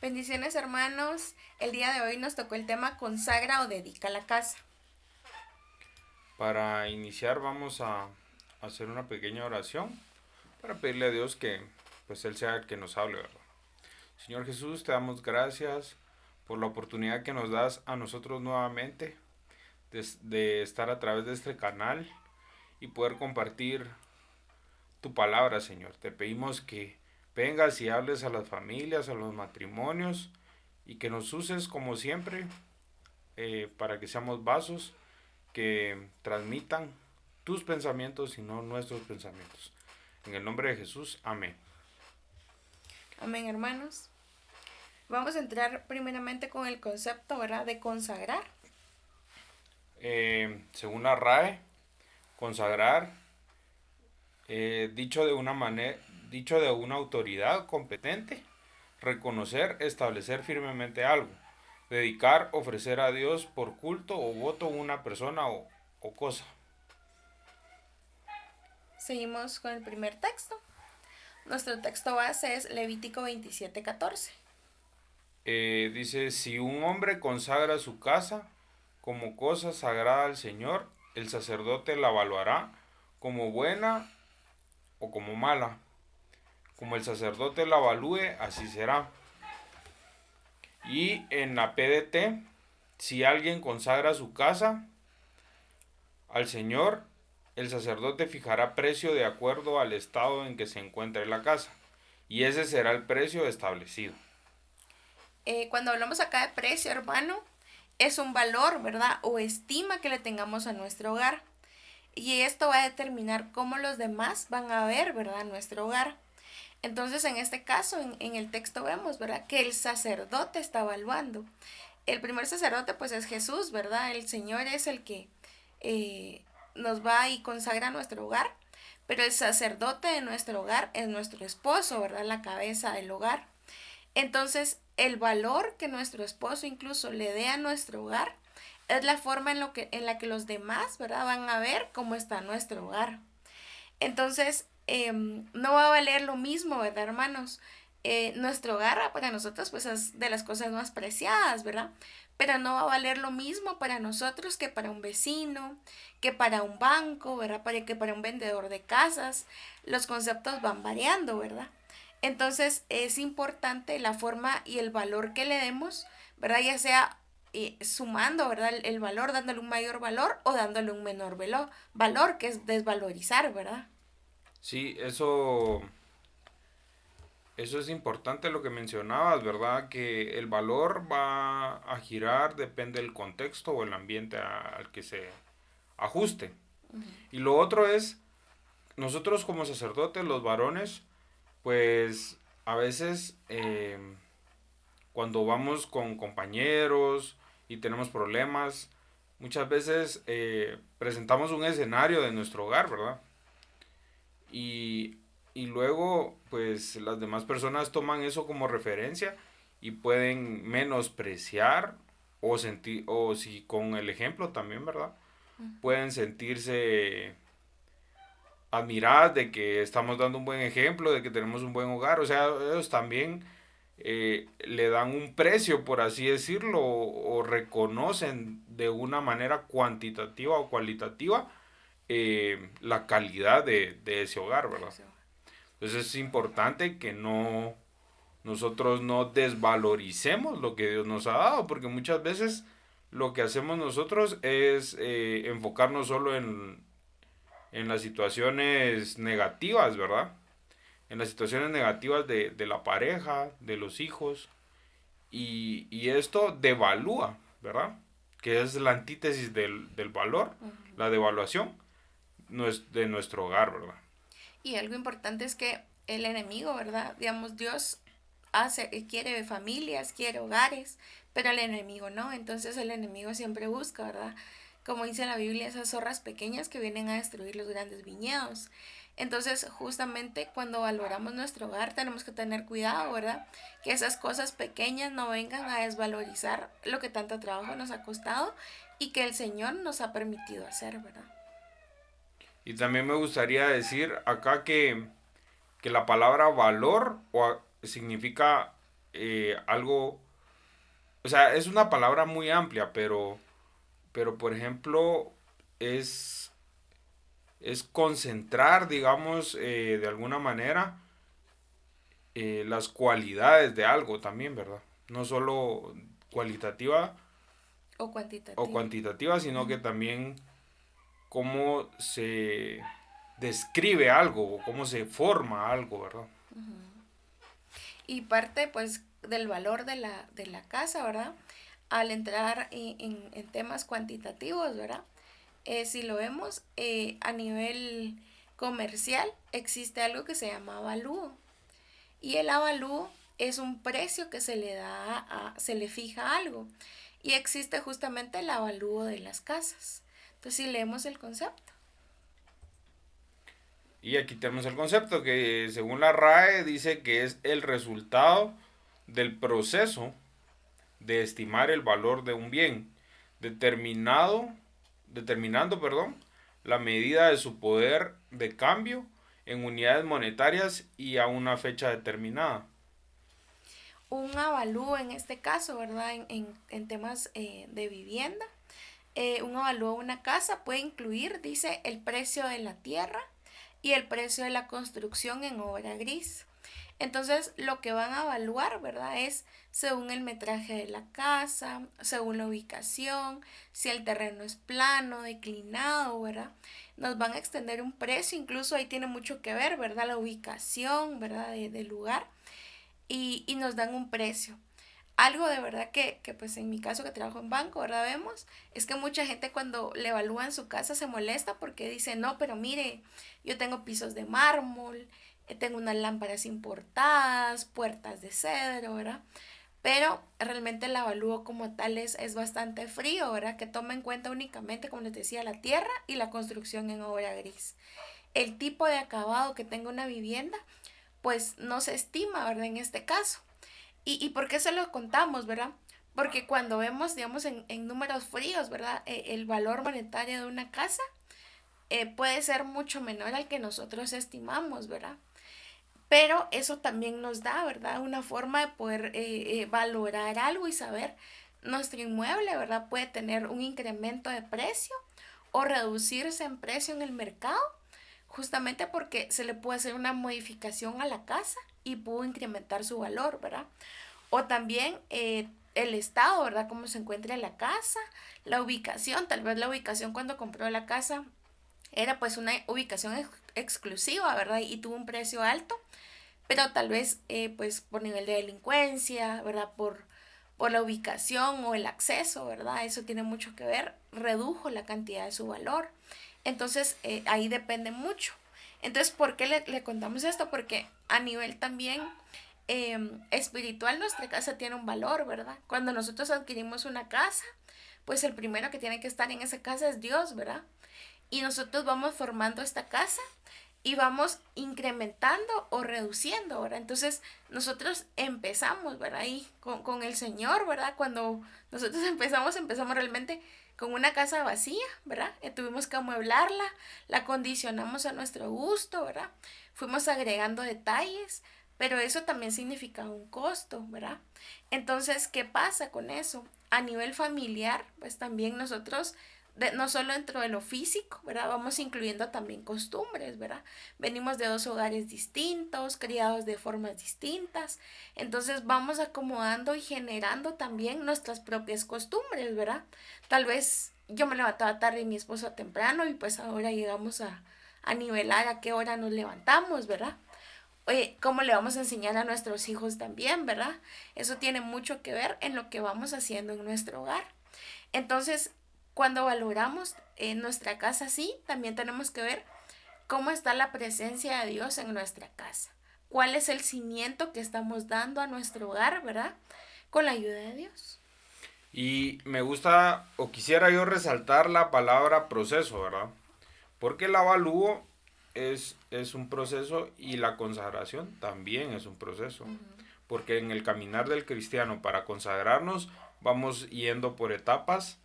Bendiciones hermanos, el día de hoy nos tocó el tema consagra o dedica la casa. Para iniciar vamos a hacer una pequeña oración para pedirle a Dios que pues Él sea el que nos hable, ¿verdad? Señor Jesús, te damos gracias por la oportunidad que nos das a nosotros nuevamente de estar a través de este canal y poder compartir tu palabra, Señor. Te pedimos que vengas y hables a las familias, a los matrimonios y que nos uses como siempre para que seamos vasos que transmitan tus pensamientos y no nuestros pensamientos. En el nombre de Jesús, amén. Amén hermanos. Vamos a entrar primeramente con el concepto, ¿verdad?, de consagrar. Según la RAE, consagrar, dicho de una autoridad competente, reconocer, establecer firmemente algo, dedicar, ofrecer a Dios por culto o voto una persona o cosa. Seguimos con el primer texto. Nuestro texto base es Levítico 27:14. Dice, si un hombre consagra su casa como cosa sagrada al Señor, el sacerdote la evaluará como buena o como mala. Como el sacerdote la evalúe, así será. Y en la PDT, si alguien consagra su casa al Señor, el sacerdote fijará precio de acuerdo al estado en que se encuentre la casa. Y ese será el precio establecido. Cuando hablamos acá de precio, hermano, es un valor, ¿verdad?, o estima que le tengamos a nuestro hogar. Y esto va a determinar cómo los demás van a ver, ¿verdad?, nuestro hogar. Entonces, en este caso, en el texto vemos, ¿verdad?, que el sacerdote está evaluando. El primer sacerdote, pues, es Jesús, ¿verdad? El Señor es el que nos va y consagra nuestro hogar, pero el sacerdote de nuestro hogar es nuestro esposo, ¿verdad?, la cabeza del hogar. Entonces, el valor que nuestro esposo incluso le dé a nuestro hogar es la forma en la que los demás, ¿verdad?, van a ver cómo está nuestro hogar. Entonces, no va a valer lo mismo, ¿verdad, hermanos? Nuestro hogar para nosotros pues es de las cosas más preciadas, ¿verdad? Pero no va a valer lo mismo para nosotros que para un vecino, que para un banco, ¿verdad? Que para un vendedor de casas. Los conceptos van variando, ¿verdad? Entonces es importante la forma y el valor que le demos, ¿verdad? Ya sea sumando, ¿verdad?, el valor, dándole un mayor valor o dándole un menor valor, que es desvalorizar, ¿verdad? Sí, eso es importante lo que mencionabas, ¿verdad? Que el valor va a girar, depende del contexto o el ambiente al que se ajuste. Y lo otro es, nosotros como sacerdotes, los varones, pues a veces cuando vamos con compañeros y tenemos problemas, muchas veces presentamos un escenario de nuestro hogar, ¿verdad? Y, y luego, pues las demás personas toman eso como referencia y pueden menospreciar o si con el ejemplo también, ¿verdad? Pueden sentirse admiradas de que estamos dando un buen ejemplo, de que tenemos un buen hogar. O sea, ellos también le dan un precio, por así decirlo, o reconocen de una manera cuantitativa o cualitativa la calidad de ese hogar, ¿verdad? Entonces es importante que nosotros no desvaloricemos lo que Dios nos ha dado, porque muchas veces lo que hacemos nosotros es enfocarnos solo en las situaciones negativas, ¿verdad? En las situaciones negativas de la pareja, de los hijos, y esto devalúa, ¿verdad? Que es la antítesis del valor, la devaluación de nuestro hogar, ¿verdad? Y algo importante es que el enemigo, ¿verdad? Digamos, Dios quiere familias, quiere hogares, pero el enemigo no. Entonces el enemigo siempre busca, ¿verdad? Como dice la Biblia, esas zorras pequeñas que vienen a destruir los grandes viñedos. Entonces, justamente cuando valoramos nuestro hogar, tenemos que tener cuidado, ¿verdad? Que esas cosas pequeñas no vengan a desvalorizar lo que tanto trabajo nos ha costado y que el Señor nos ha permitido hacer, ¿verdad? Y también me gustaría decir acá que la palabra valor significa algo, o sea, es una palabra muy amplia, pero por ejemplo, es, es concentrar, digamos, de alguna manera, las cualidades de algo también, ¿verdad? No solo cualitativa O o cuantitativo. cuantitativa, sino que Ujú. también cómo se describe algo o cómo se forma algo, ¿verdad? Y parte pues del valor de la casa, ¿verdad? Al entrar en temas cuantitativos, ¿verdad? Si lo vemos a nivel comercial, existe algo que se llama avalúo. Y el avalúo es un precio que se le da, se le fija a algo. Y existe justamente el avalúo de las casas. Entonces, si leemos el concepto. Y aquí tenemos el concepto que según la RAE dice que es el resultado del proceso de estimar el valor de un bien, determinado, determinando, perdón, la medida de su poder de cambio en unidades monetarias y a una fecha determinada. Un avalúo en este caso, ¿verdad? En temas de vivienda. Un avalúo de una casa puede incluir, dice, el precio de la tierra y el precio de la construcción en obra gris. Entonces, lo que van a evaluar, ¿verdad? Es según el metraje de la casa, según la ubicación, si el terreno es plano, declinado, ¿verdad? Nos van a extender un precio, incluso ahí tiene mucho que ver, ¿verdad? La ubicación, ¿verdad? Del lugar y nos dan un precio. Algo de verdad que pues en mi caso que trabajo en banco, ¿verdad? Vemos, es que mucha gente cuando le evalúan su casa se molesta porque dice, no, pero mire, yo tengo pisos de mármol, tengo unas lámparas importadas, puertas de cedro, ¿verdad? Pero realmente el avalúo como tal es bastante frío, ¿verdad? Que toma en cuenta únicamente, como les decía, la tierra y la construcción en obra gris. El tipo de acabado que tenga una vivienda, pues no se estima, ¿verdad? En este caso. ¿Y por qué se lo contamos, verdad? Porque cuando vemos, digamos, en números fríos, ¿verdad? El valor monetario de una casa puede ser mucho menor al que nosotros estimamos, ¿verdad? Pero eso también nos da, ¿verdad? Una forma de poder valorar algo y saber nuestro inmueble, ¿verdad? Puede tener un incremento de precio o reducirse en precio en el mercado, justamente porque se le puede hacer una modificación a la casa y pudo incrementar su valor, ¿verdad? O también el estado, ¿verdad? Cómo se encuentra la casa, la ubicación, tal vez la ubicación cuando compró la casa era pues una ubicación exclusiva, ¿verdad? Y tuvo un precio alto, pero tal vez pues por nivel de delincuencia, ¿verdad? Por la ubicación o el acceso, ¿verdad? Eso tiene mucho que ver, redujo la cantidad de su valor. Entonces ahí depende mucho. Entonces, ¿por qué le contamos esto? Porque a nivel también espiritual nuestra casa tiene un valor, ¿verdad? Cuando nosotros adquirimos una casa, pues el primero que tiene que estar en esa casa es Dios, ¿verdad? Y nosotros vamos formando esta casa y vamos incrementando o reduciendo, ¿verdad? Entonces nosotros empezamos, ¿verdad? Ahí con el Señor, ¿verdad? Cuando nosotros empezamos realmente con una casa vacía, ¿verdad? Tuvimos que amueblarla, la condicionamos a nuestro gusto, ¿verdad? Fuimos agregando detalles, pero eso también significa un costo, ¿verdad? Entonces, ¿qué pasa con eso? A nivel familiar, pues también nosotros no solo dentro de lo físico, ¿verdad? Vamos incluyendo también costumbres, ¿verdad? Venimos de dos hogares distintos, criados de formas distintas, entonces vamos acomodando y generando también nuestras propias costumbres, ¿verdad? Tal vez yo me levantaba tarde y mi esposo temprano y pues ahora llegamos a nivelar a qué hora nos levantamos, ¿verdad? Oye, ¿cómo le vamos a enseñar a nuestros hijos también, verdad? Eso tiene mucho que ver en lo que vamos haciendo en nuestro hogar. Entonces, cuando valoramos nuestra casa, sí, también tenemos que ver cómo está la presencia de Dios en nuestra casa. ¿Cuál es el cimiento que estamos dando a nuestro hogar, verdad? Con la ayuda de Dios. Y me gusta o quisiera yo resaltar la palabra proceso, ¿verdad? Porque el avalúo es un proceso y la consagración también es un proceso. Porque en el caminar del cristiano para consagrarnos vamos yendo por etapas,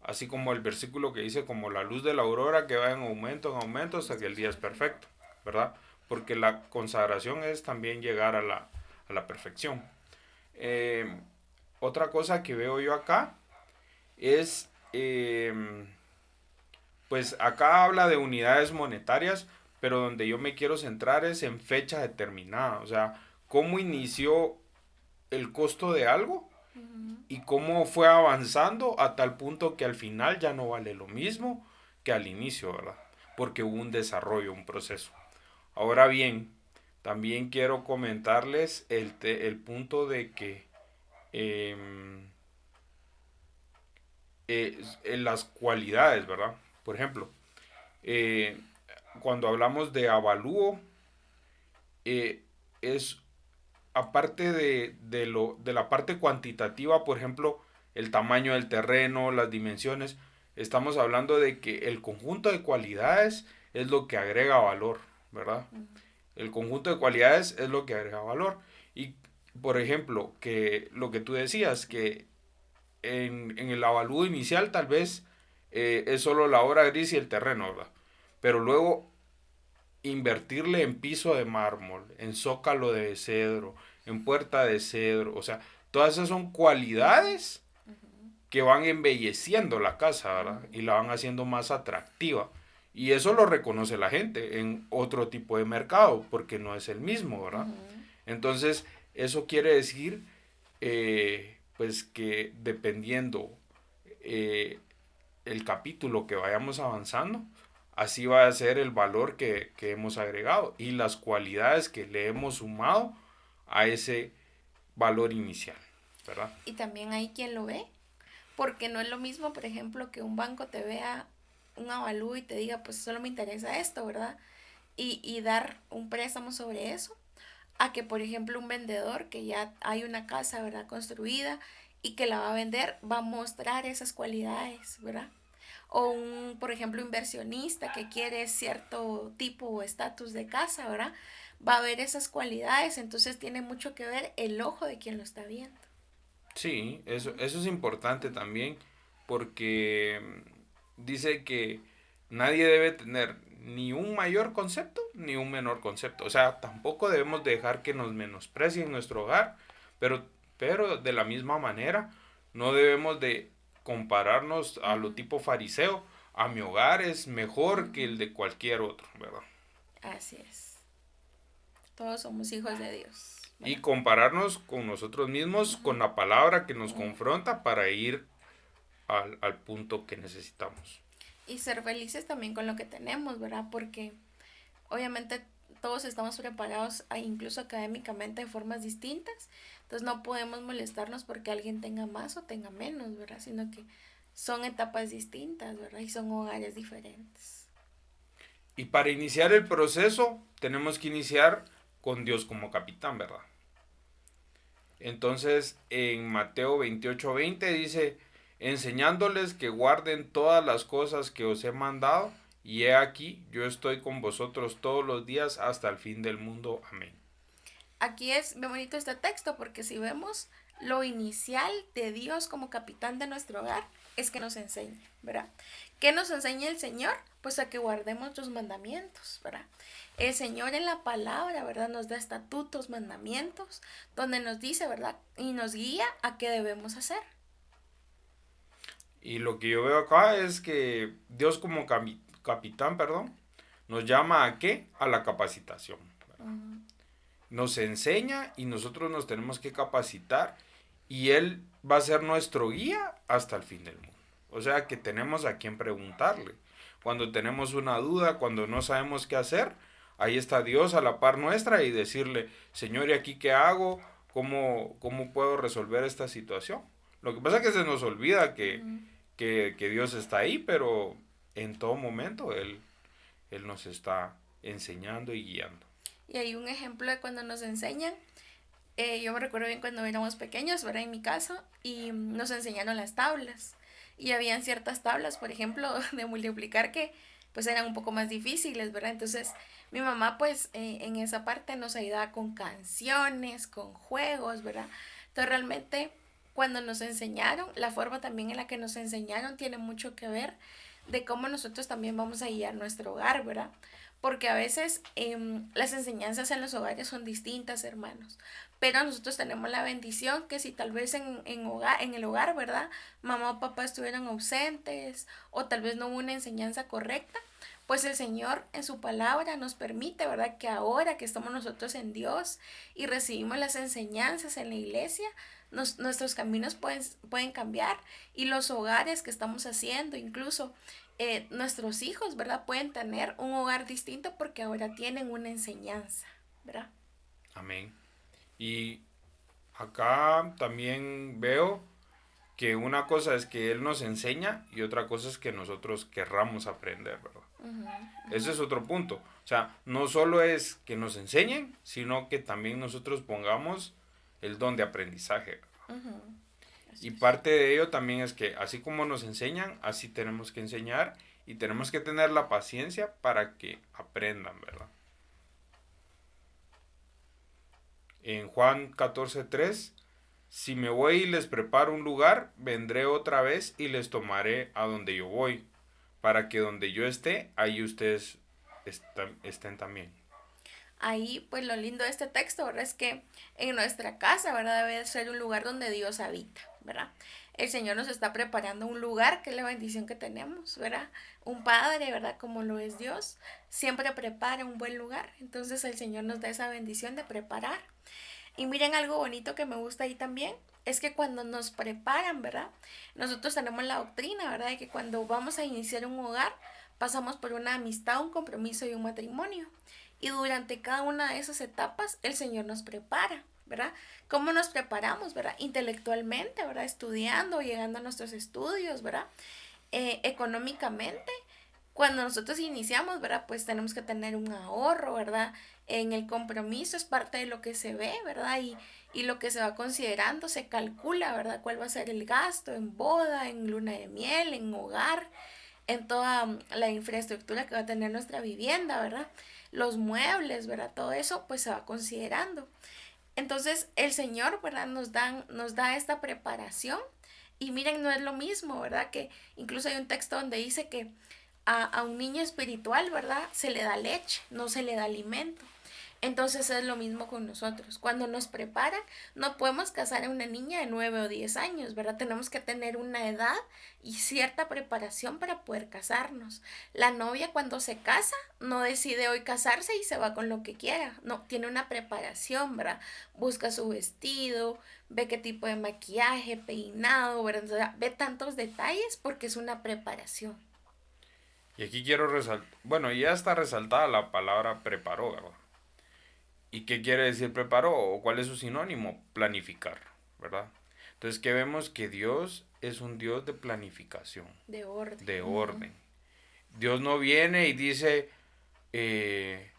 así como el versículo que dice como la luz de la aurora que va en aumento hasta que el día es perfecto, ¿verdad? Porque la consagración es también llegar a la perfección. Eh, Otra cosa que veo yo acá es, pues acá habla de unidades monetarias, pero donde yo me quiero centrar es en fecha determinada, o sea, cómo inició el costo de algo Ujú. y cómo fue avanzando a tal punto que al final ya no vale lo mismo que al inicio, ¿verdad? Porque hubo un desarrollo, un proceso. Ahora bien, también quiero comentarles el punto de que eh, las cualidades, ¿verdad? Por ejemplo, eh, cuando hablamos de avalúo, eh, es aparte de la parte cuantitativa, por ejemplo, el tamaño del terreno, las dimensiones, estamos hablando de que el conjunto de cualidades es lo que agrega valor, ¿verdad? Ujú. El conjunto de cualidades es lo que agrega valor. Y, por ejemplo, que lo que tú decías, que en el avalúo inicial tal vez es solo la hora gris y el terreno, ¿verdad? Pero luego invertirle en piso de mármol, en zócalo de cedro, en puerta de cedro, o sea, todas esas son cualidades Ujú. que van embelleciendo la casa, ¿verdad? Ujú. Y la van haciendo más atractiva. Y eso lo reconoce la gente en otro tipo de mercado, porque no es el mismo, ¿verdad? Ujú. Entonces, eso quiere decir, pues que dependiendo eh, el capítulo que vayamos avanzando, así va a ser el valor que hemos agregado y las cualidades que le hemos sumado a ese valor inicial, ¿verdad? Y también hay quien lo ve, porque no es lo mismo, por ejemplo, que un banco te vea un avalúo y te diga, pues solo me interesa esto, ¿verdad? Y dar un préstamo sobre eso, a que, por ejemplo, un vendedor que ya hay una casa, ¿verdad? Construida y que la va a vender, va a mostrar esas cualidades, ¿verdad? O un, por ejemplo, inversionista que quiere cierto tipo o estatus de casa, ¿verdad? Va a ver esas cualidades, entonces tiene mucho que ver el ojo de quien lo está viendo. Sí, eso es importante también porque dice que nadie debe tener ni un mayor concepto ni un menor concepto. O sea, tampoco debemos dejar que nos menosprecien nuestro hogar, pero, pero de la misma manera no debemos de compararnos a lo Ujú. tipo fariseo. A mi hogar es mejor que el Ujú. de cualquier otro, ¿verdad? Así es. Todos somos hijos de Dios, Y ¿verdad? compararnos con nosotros mismos, Ujú. con la palabra que nos Ujú. confronta para ir al punto que necesitamos. Y ser felices también con lo que tenemos, ¿verdad? Porque obviamente todos estamos preparados, incluso académicamente, de formas distintas. Entonces no podemos molestarnos porque alguien tenga más o tenga menos, ¿verdad? Sino que son etapas distintas, ¿verdad? Y son hogares diferentes. Y para iniciar el proceso tenemos que iniciar con Dios como capitán, ¿verdad? Entonces en Mateo 28:20 dice, enseñándoles que guarden todas las cosas que os he mandado, y he aquí, yo estoy con vosotros todos los días hasta el fin del mundo. Amén. Aquí es muy bonito este texto porque si vemos lo inicial de Dios como capitán de nuestro hogar es que nos enseña, ¿verdad? ¿Qué nos enseña el Señor? Pues a que guardemos sus mandamientos, ¿verdad? El Señor en la palabra, ¿verdad? Nos da estatutos, mandamientos, donde nos dice, ¿verdad? Y nos guía a qué debemos hacer. Y lo que yo veo acá es que Dios como capitán, perdón, nos llama a qué? A la capacitación. Ujú. Nos enseña y nosotros nos tenemos que capacitar y Él va a ser nuestro guía hasta el fin del mundo. O sea que tenemos a quien preguntarle. Cuando tenemos una duda, cuando no sabemos qué hacer, ahí está Dios a la par nuestra y decirle, Señor, ¿y aquí qué hago? ¿Cómo puedo resolver esta situación? Lo que pasa es que se nos olvida Ujú. que Dios está ahí, pero en todo momento Él nos está enseñando y guiando. Y hay un ejemplo de cuando nos enseñan. Yo me recuerdo bien cuando éramos pequeños, ¿verdad? En mi casa, y nos enseñaron las tablas. Y habían ciertas tablas, por ejemplo, de multiplicar que pues eran un poco más difíciles, ¿verdad? Entonces mi mamá pues en esa parte nos ayudaba con canciones, con juegos, ¿verdad? Entonces realmente cuando nos enseñaron, la forma también en la que nos enseñaron tiene mucho que ver de cómo nosotros también vamos a guiar nuestro hogar, ¿verdad? porque a veces las enseñanzas en los hogares son distintas, hermanos. Pero nosotros tenemos la bendición que si tal vez en el hogar, ¿verdad? Mamá o papá estuvieron ausentes o tal vez no hubo una enseñanza correcta, pues el Señor en su palabra nos permite, ¿verdad? Que ahora que estamos nosotros en Dios y recibimos las enseñanzas en la iglesia, nuestros caminos pueden cambiar y los hogares que estamos haciendo, incluso nuestros hijos, ¿verdad? Pueden tener un hogar distinto porque ahora tienen una enseñanza, ¿verdad? Amén. Y acá también veo que una cosa es que Él nos enseña y otra cosa es que nosotros querramos aprender, ¿verdad? Ese es otro punto. O sea, no solo es que nos enseñen, sino que también nosotros pongamos el don de aprendizaje. Y parte de ello también es que así como nos enseñan, así tenemos que enseñar y tenemos que tener la paciencia para que aprendan, ¿verdad? En Juan 14:3, si me voy y les preparo un lugar, vendré otra vez y les tomaré a donde yo voy, para que donde yo esté, ahí ustedes estén también. Ahí, pues lo lindo de este texto, ¿verdad? Es que en nuestra casa, ¿verdad? Debe ser un lugar donde Dios habita, ¿verdad? El Señor nos está preparando un lugar, que es la bendición que tenemos, ¿verdad? Un padre, ¿verdad? Como lo es Dios, siempre prepara un buen lugar. Entonces el Señor nos da esa bendición de preparar. Y miren algo bonito que me gusta ahí también, es que cuando nos preparan, ¿verdad? Nosotros tenemos la doctrina, ¿verdad? De que cuando vamos a iniciar un hogar, pasamos por una amistad, un compromiso y un matrimonio. Y durante cada una de esas etapas, el Señor nos prepara, ¿verdad? ¿Cómo nos preparamos, verdad? Intelectualmente, ¿verdad? Estudiando, llegando a nuestros estudios, ¿verdad? Económicamente, cuando nosotros iniciamos, ¿verdad? Pues tenemos que tener un ahorro, ¿verdad? En el compromiso es parte de lo que se ve, ¿verdad? Y lo que se va considerando, se calcula, ¿verdad? Cuál va a ser el gasto en boda, en luna de miel, en hogar, en toda la infraestructura que va a tener nuestra vivienda, ¿verdad? Los muebles, ¿verdad? Todo eso pues se va considerando. Entonces el Señor, ¿verdad? Nos da esta preparación y miren, no es lo mismo, ¿verdad? Que incluso hay un texto donde dice que a un niño espiritual, ¿verdad? Se le da leche, no se le da alimento. Entonces es lo mismo con nosotros. Cuando nos preparan, no podemos casar a una niña de 9 o 10 años, ¿verdad? Tenemos que tener una edad y cierta preparación para poder casarnos. La novia cuando se casa no decide hoy casarse y se va con lo que quiera. No, tiene una preparación, ¿verdad? Busca su vestido, ve qué tipo de maquillaje, peinado, ¿verdad? O sea, ve tantos detalles porque es una preparación. Y aquí quiero resaltar, bueno, ya está resaltada la palabra preparó, ¿verdad? ¿Y qué quiere decir preparó? ¿O cuál es su sinónimo? Planificar, ¿verdad? Entonces, que vemos que Dios es un Dios de planificación, De orden. de orden. Dios no viene y dice, eh,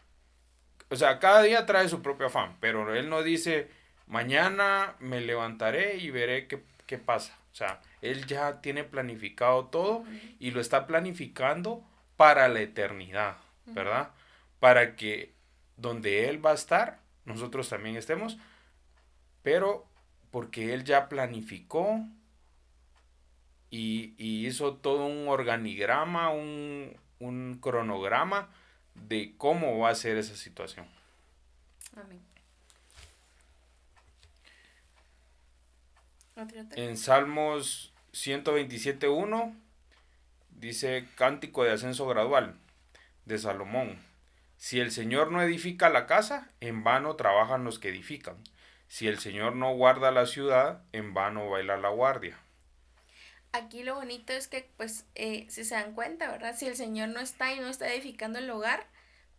o sea, cada día trae su propio afán, pero Él no dice, mañana me levantaré y veré qué pasa. O sea, Él ya tiene planificado todo y lo está planificando para la eternidad, ¿verdad? Para que donde Él va a estar, nosotros también estemos, pero porque Él ya planificó y hizo todo un organigrama, un cronograma de cómo va a ser esa situación. Amén. En Salmos 127.1 dice Cántico de ascenso gradual de Salomón. Si el Señor no edifica la casa, en vano trabajan los que edifican. Si el Señor no guarda la ciudad, en vano baila la guardia. Aquí lo bonito es que, pues, si se dan cuenta, ¿verdad? Si el Señor no está y no está edificando el hogar,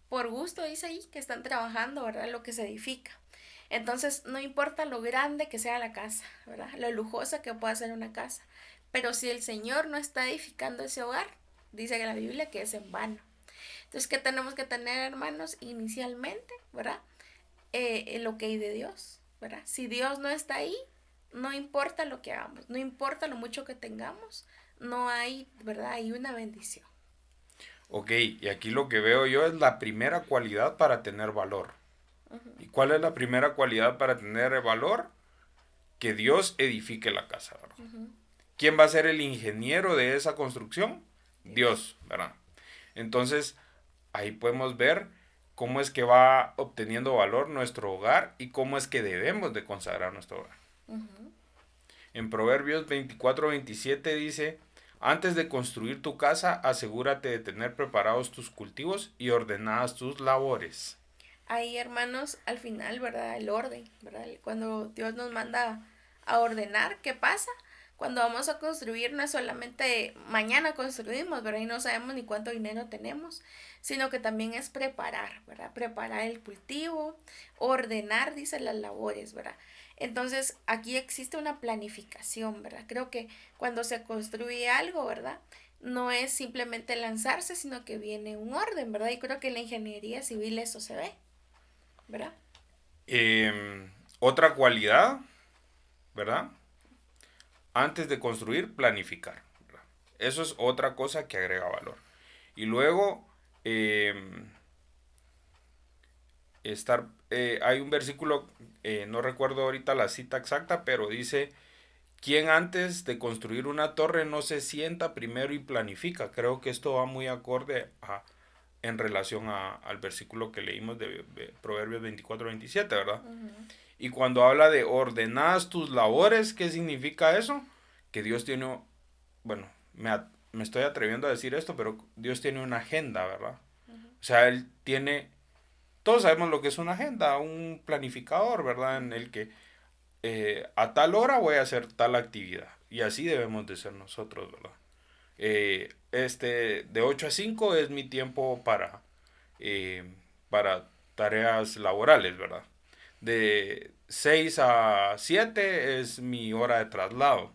por gusto dice ahí que están trabajando, ¿verdad? Lo que se edifica. Entonces, no importa lo grande que sea la casa, ¿verdad? Lo lujosa que pueda ser una casa. Pero si el Señor no está edificando ese hogar, dice que la Biblia que es en vano. Entonces, ¿qué tenemos que tener, hermanos? Inicialmente, ¿verdad? El ok de Dios, ¿verdad? Si Dios no está ahí, no importa lo que hagamos, no importa lo mucho que tengamos, no hay, ¿verdad? Hay una bendición. Ok, y aquí lo que veo yo es la primera cualidad para tener valor. ¿Y cuál es la primera cualidad para tener valor? Que Dios edifique la casa, ¿verdad? ¿Quién va a ser el ingeniero de esa construcción? Dios, ¿verdad? Entonces, ahí podemos ver cómo es que va obteniendo valor nuestro hogar y cómo es que debemos de consagrar nuestro hogar. Ujú. En Proverbios 24-27 dice, antes de construir tu casa, asegúrate de tener preparados tus cultivos y ordenadas tus labores. Ahí, hermanos, al final, ¿verdad? El orden, ¿verdad? Cuando Dios nos manda a ordenar, ¿qué pasa? Cuando vamos a construir, no es solamente mañana construimos, ¿verdad? Y no sabemos ni cuánto dinero tenemos, sino que también es preparar, ¿verdad? Preparar el cultivo, ordenar, dice, las labores, ¿verdad? Entonces, aquí existe una planificación, ¿verdad? Creo que cuando se construye algo, ¿verdad? No es simplemente lanzarse, sino que viene un orden, ¿verdad? Y creo que en la ingeniería civil eso se ve, ¿verdad? Otra cualidad, ¿verdad? Antes de construir, planificar, ¿verdad? Eso es otra cosa que agrega valor. Y luego, eh, hay un versículo, no recuerdo ahorita la cita exacta, pero dice, ¿quién antes de construir una torre no se sienta primero y planifica? Creo que esto va muy acorde en relación al versículo que leímos de Proverbios 24-27, ¿verdad? Ujú. Y cuando habla de ordenadas tus labores, ¿qué significa eso? Que Dios tiene, bueno, me estoy atreviendo a decir esto, pero Dios tiene una agenda, ¿verdad? O sea, Él tiene, todos sabemos lo que es una agenda, un planificador, ¿verdad? En el que a tal hora voy a hacer tal actividad. Y así debemos de ser nosotros, ¿verdad? De 8 a 5 es mi tiempo eh, para tareas laborales, ¿verdad? De 6 a 7 es mi hora de traslado.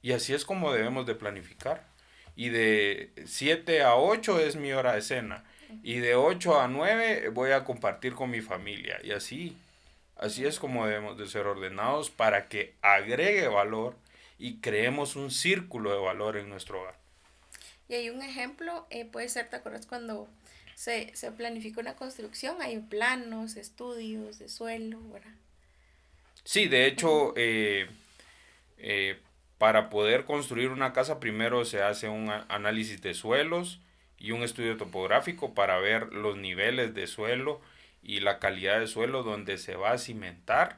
Y así es como debemos de planificar. Y de 7 a 8 es mi hora de cena. Y de 8 a 9 voy a compartir con mi familia. Y así es como debemos de ser ordenados para que agregue valor y creemos un círculo de valor en nuestro hogar. Y hay un ejemplo, puede ser, ¿te acuerdas cuando se planifica una construcción? Hay planos, estudios de suelo, ¿verdad? Sí, de hecho, Ujú. eh, para poder construir una casa primero se hace un análisis de suelos y un estudio topográfico para ver los niveles de suelo y la calidad de suelo donde se va a cimentar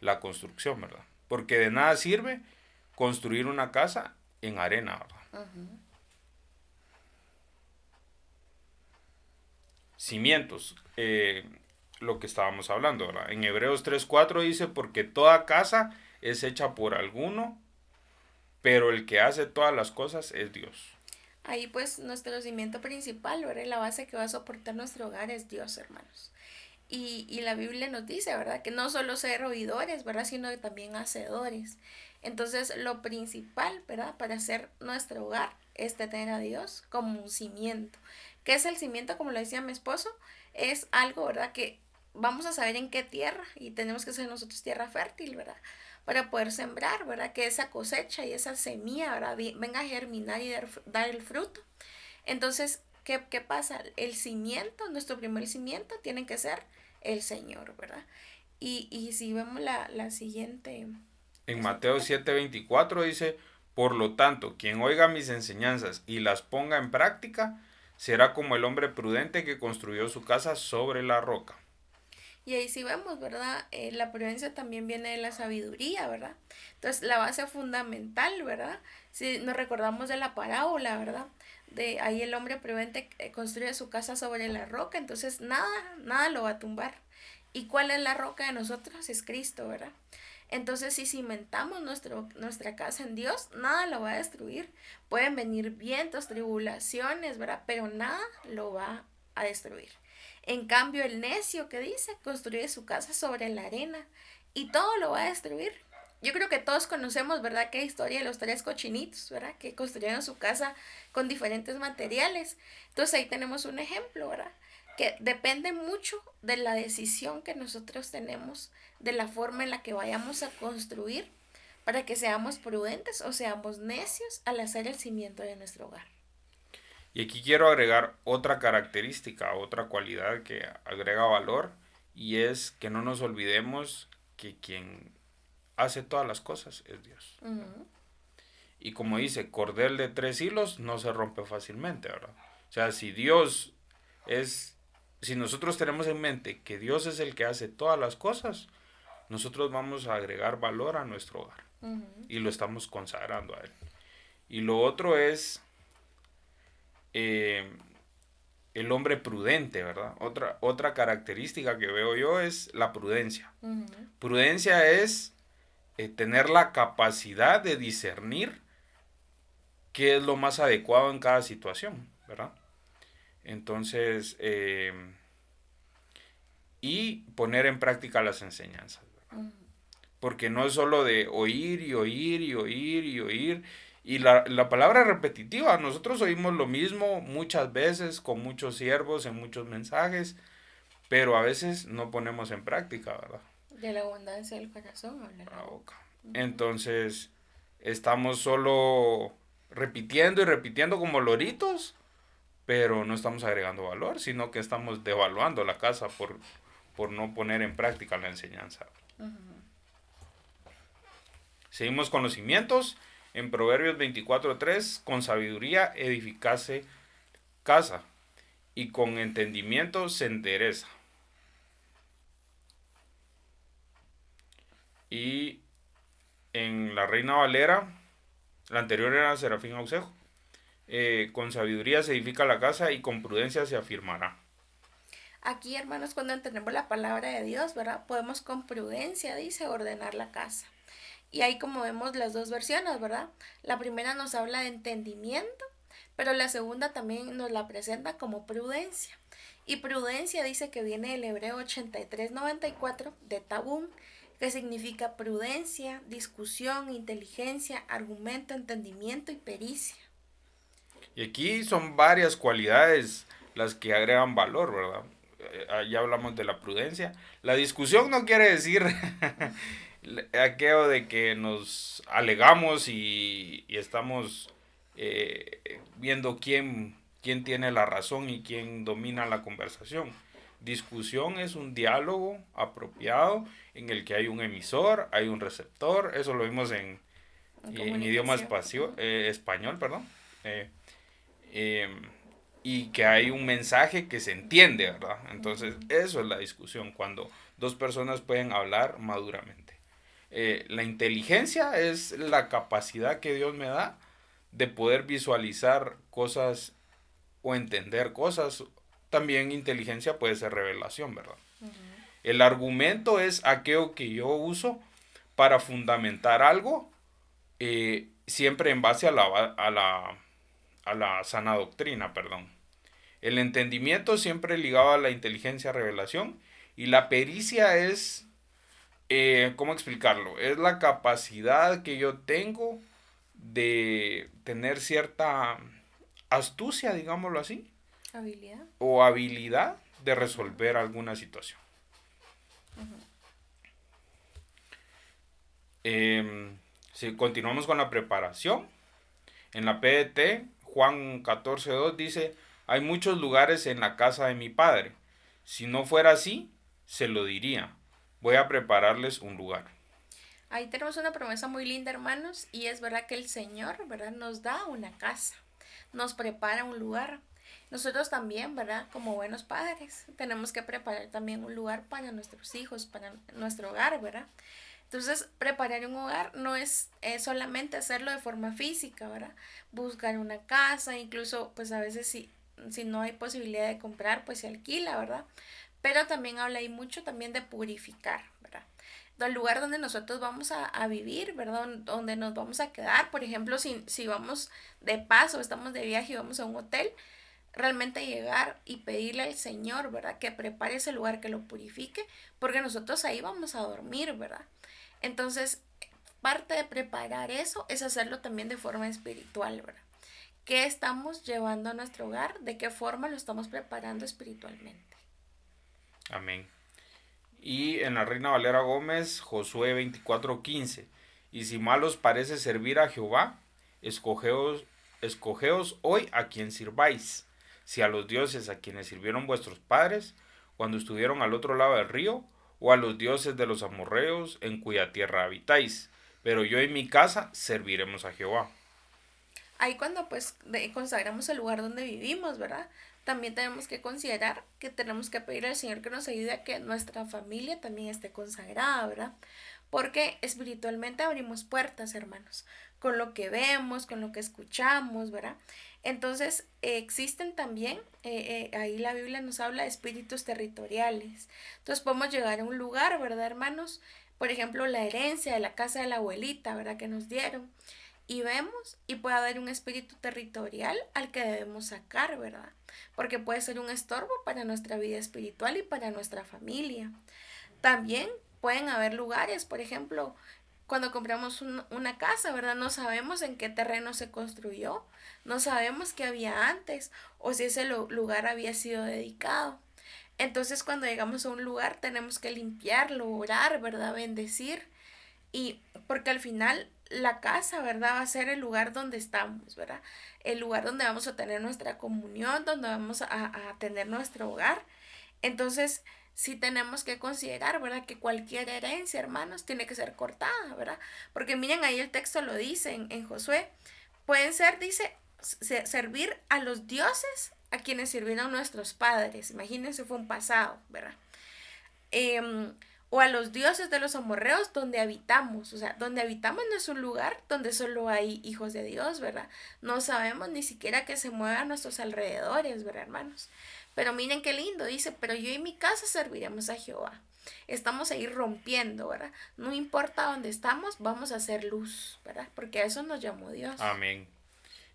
la construcción, ¿verdad? Porque de nada sirve construir una casa en arena, ¿verdad? Ujú. Cimientos, lo que estábamos hablando, ¿verdad? En Hebreos 3:4 dice, porque toda casa es hecha por alguno, pero el que hace todas las cosas es Dios. Ahí pues nuestro cimiento principal, ¿verdad? La base que va a soportar nuestro hogar es Dios, hermanos. Y la Biblia nos dice, ¿verdad? Que no solo ser oidores, ¿verdad? Sino que también hacedores. Entonces, lo principal, ¿verdad? Para hacer nuestro hogar es tener a Dios como un cimiento. ¿Qué es el cimiento? Como lo decía mi esposo, es algo, ¿verdad? Que vamos a saber en qué tierra y tenemos que ser nosotros tierra fértil, ¿verdad? Para poder sembrar, ¿verdad? Que esa cosecha y esa semilla, ¿verdad? Venga a germinar y dar el fruto. Entonces, ¿qué pasa? El cimiento, nuestro primer cimiento, tiene que ser el Señor, ¿verdad? Y si vemos la siguiente, En la siguiente Mateo parte. 7:24 dice, por lo tanto, quien oiga mis enseñanzas y las ponga en práctica, será como el hombre prudente que construyó su casa sobre la roca. Y ahí sí vemos, ¿verdad? La prudencia también viene de la sabiduría, ¿verdad? Entonces, la base fundamental, ¿verdad? Si nos recordamos de la parábola, ¿verdad? De ahí el hombre prudente construye su casa sobre la roca, entonces nada lo va a tumbar. ¿Y cuál es la roca de nosotros? Es Cristo, ¿verdad? Entonces, si cimentamos nuestra casa en Dios, nada lo va a destruir. Pueden venir vientos, tribulaciones, ¿verdad? Pero nada lo va a destruir. En cambio, el necio que dice, construye su casa sobre la arena y todo lo va a destruir. Yo creo que todos conocemos, ¿verdad? Qué historia de los tres cochinitos, ¿verdad? Que construyeron su casa con diferentes materiales. Entonces ahí tenemos un ejemplo, ¿verdad? Que depende mucho de la decisión que nosotros tenemos, de la forma en la que vayamos a construir, para que seamos prudentes o seamos necios al hacer el cimiento de nuestro hogar. Y aquí quiero agregar otra característica, otra cualidad que agrega valor, y es que no nos olvidemos que quien hace todas las cosas es Dios. Ujú. Y como dice, cordel de 3 hilos no se rompe fácilmente, ¿verdad? O sea, si Dios es, si nosotros tenemos en mente que Dios es el que hace todas las cosas, nosotros vamos a agregar valor a nuestro hogar y lo estamos consagrando a Él. Y lo otro es eh, el hombre prudente, ¿verdad? Otra característica que veo yo es la prudencia. Prudencia es tener la capacidad de discernir qué es lo más adecuado en cada situación, ¿verdad? Entonces, y poner en práctica las enseñanzas, ¿verdad? Porque no es solo de oír y oír y oír y oír. Y la palabra repetitiva, nosotros oímos lo mismo muchas veces con muchos siervos en muchos mensajes, pero a veces no ponemos en práctica, ¿verdad? De la abundancia del corazón habla la boca. Entonces, estamos solo repitiendo y repitiendo como loritos, pero no estamos agregando valor, sino que estamos devaluando la casa por no poner en práctica la enseñanza. Seguimos con los cimientos. En Proverbios 24:3, con sabiduría edificase casa y con entendimiento se endereza. Y en la Reina Valera, la anterior era Serafín Ausejo, con sabiduría se edifica la casa y con prudencia se afirmará. Aquí, hermanos, cuando entendemos la palabra de Dios, ¿verdad? Podemos con prudencia, dice, ordenar la casa. Y ahí como vemos las dos versiones, ¿verdad? La primera nos habla de entendimiento, pero la segunda también nos la presenta como prudencia. Y prudencia dice que viene del hebreo 8394 de tabún, que significa prudencia, discusión, inteligencia, argumento, entendimiento y pericia. Y aquí son varias cualidades las que agregan valor, ¿verdad? Ya hablamos de la prudencia. La discusión no quiere decir aquello de que nos alegamos y estamos viendo quién tiene la razón y quién domina la conversación. Discusión es un diálogo apropiado en el que hay un emisor, hay un receptor. Eso lo vimos en idioma español, perdón. Eh, y que hay un mensaje que se entiende, ¿verdad? Entonces, eso es la discusión, cuando dos personas pueden hablar maduramente. La inteligencia es la capacidad que Dios me da de poder visualizar cosas o entender cosas. También inteligencia puede ser revelación, ¿verdad? El argumento es aquello que yo uso para fundamentar algo, siempre en base a la sana doctrina, perdón. El entendimiento siempre ligado a la inteligencia, revelación. Y la pericia es, ¿cómo explicarlo? Es la capacidad que yo tengo de tener cierta astucia, digámoslo así. Habilidad. O habilidad de resolver alguna situación. Si continuamos con la preparación, en la PDT, Juan 14:2 dice: hay muchos lugares en la casa de mi padre. Si no fuera así, se lo diría. Voy a prepararles un lugar. Ahí tenemos una promesa muy linda, hermanos, y es verdad que el Señor, ¿verdad? Nos da una casa, nos prepara un lugar. Nosotros también, ¿verdad? Como buenos padres, tenemos que preparar también un lugar para nuestros hijos, para nuestro hogar, ¿verdad? Entonces, preparar un hogar no es solamente hacerlo de forma física, ¿verdad? Buscar una casa, incluso, pues a veces si no hay posibilidad de comprar, pues se alquila, ¿verdad? Pero también habla ahí mucho también de purificar, ¿verdad? Del lugar donde nosotros vamos a vivir, ¿verdad? Donde nos vamos a quedar. Por ejemplo, si vamos de paso, estamos de viaje y vamos a un hotel, realmente llegar y pedirle al Señor, ¿verdad? Que prepare ese lugar, que lo purifique, porque nosotros ahí vamos a dormir, ¿verdad? Entonces, parte de preparar eso es hacerlo también de forma espiritual, ¿verdad? ¿Qué estamos llevando a nuestro hogar? ¿De qué forma lo estamos preparando espiritualmente? Amén. Y en la Reina Valera Gómez, Josué 24:15. Y si mal os parece servir a Jehová, escogeos hoy a quien sirváis. Si a los dioses a quienes sirvieron vuestros padres, cuando estuvieron al otro lado del río, o a los dioses de los amorreos, en cuya tierra habitáis. Pero yo y mi casa serviremos a Jehová. Ahí cuando pues consagramos el lugar donde vivimos, ¿verdad? también tenemos que considerar que tenemos que pedir al Señor que nos ayude a que nuestra familia también esté consagrada, ¿verdad? Porque espiritualmente abrimos puertas, hermanos, con lo que vemos, con lo que escuchamos, ¿verdad? Entonces, existen también, ahí la Biblia nos habla de espíritus territoriales. Entonces, podemos llegar a un lugar, ¿verdad, hermanos? Por ejemplo, la herencia de la casa de la abuelita, ¿verdad? Que nos dieron. Y vemos, y puede haber un espíritu territorial al que debemos sacar, ¿verdad? Porque puede ser un estorbo para nuestra vida espiritual y para nuestra familia. También pueden haber lugares, por ejemplo, cuando compramos una casa, ¿verdad? No sabemos en qué terreno se construyó, no sabemos qué había antes o si ese lugar había sido dedicado. Entonces, cuando llegamos a un lugar, tenemos que limpiarlo, orar, ¿verdad? Bendecir. Y porque al final la casa, ¿verdad? Va a ser el lugar donde estamos, ¿verdad? El lugar donde vamos a tener nuestra comunión, donde vamos a tener nuestro hogar. Entonces, sí tenemos que considerar, ¿verdad? Que cualquier herencia, hermanos, tiene que ser cortada, ¿verdad? Porque miren, ahí el texto lo dice en Josué. Pueden ser, dice, servir a los dioses a quienes sirvieron nuestros padres. Imagínense, fue un pasado, ¿verdad? Em, o a los dioses de los amorreos donde habitamos. O sea, donde habitamos no es un lugar donde solo hay hijos de Dios, ¿verdad? No sabemos ni siquiera que se mueva a nuestros alrededores, ¿verdad, hermanos? Pero miren qué lindo, dice, pero yo y mi casa serviremos a Jehová. Estamos ahí rompiendo, ¿verdad? No importa dónde estamos, vamos a hacer luz, ¿verdad? Porque a eso nos llamó Dios. Amén.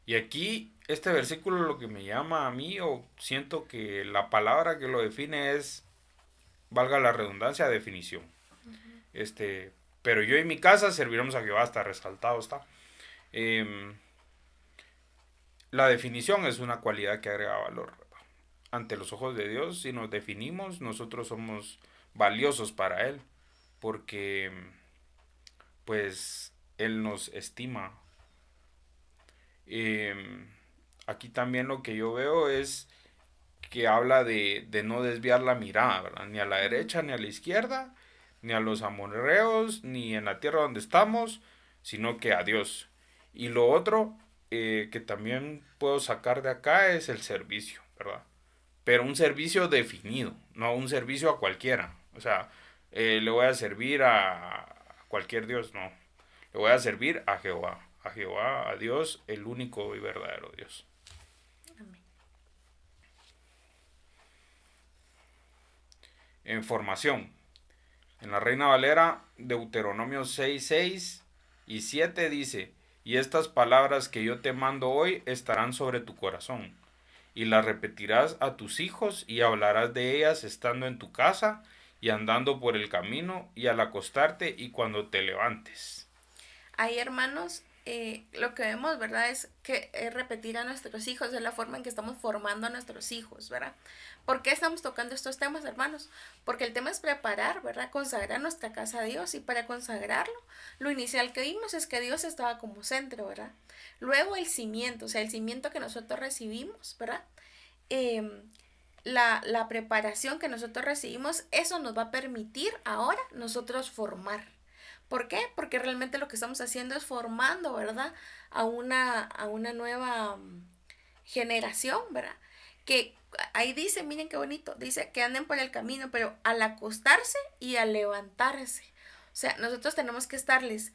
Y aquí, este versículo lo que me llama a mí, o siento que la palabra que lo define es, valga la redundancia, definición. Pero yo y mi casa serviremos a Jehová, está resaltado, está. Em, la definición es una cualidad que agrega valor ante los ojos de Dios. Si nos definimos, nosotros somos valiosos para Él, porque pues Él nos estima. Aquí también lo que yo veo es que habla de no desviar la mirada, ¿verdad? Ni a la derecha, ni a la izquierda, ni a los amorreos, ni en la tierra donde estamos, sino que a Dios. Y lo otro que también puedo sacar de acá es el servicio, ¿verdad? Pero un servicio definido, no un servicio a cualquiera. O sea, le voy a servir a cualquier Dios, no. Le voy a servir a Jehová, a Dios, el único y verdadero Dios. Amén. En formación. En la Reina Valera, Deuteronomio 6 y 7 dice, y estas palabras que yo te mando hoy estarán sobre tu corazón, y las repetirás a tus hijos y hablarás de ellas estando en tu casa y andando por el camino y al acostarte y cuando te levantes. Ahí, hermanos, lo que vemos, ¿verdad? Es que repetir a nuestros hijos, es la forma en que estamos formando a nuestros hijos, ¿verdad? ¿Por qué estamos tocando estos temas, hermanos? Porque el tema es preparar, ¿verdad? Consagrar nuestra casa a Dios, y para consagrarlo, lo inicial que vimos es que Dios estaba como centro, ¿verdad? Luego el cimiento, o sea, el cimiento que nosotros recibimos, ¿verdad? La preparación que nosotros recibimos, eso nos va a permitir ahora nosotros formar. ¿Por qué? Porque realmente lo que estamos haciendo es formando, ¿verdad? A una nueva generación, ¿verdad? Que ahí dice, miren qué bonito, dice que anden por el camino, pero al acostarse y al levantarse. O sea, nosotros tenemos que estarles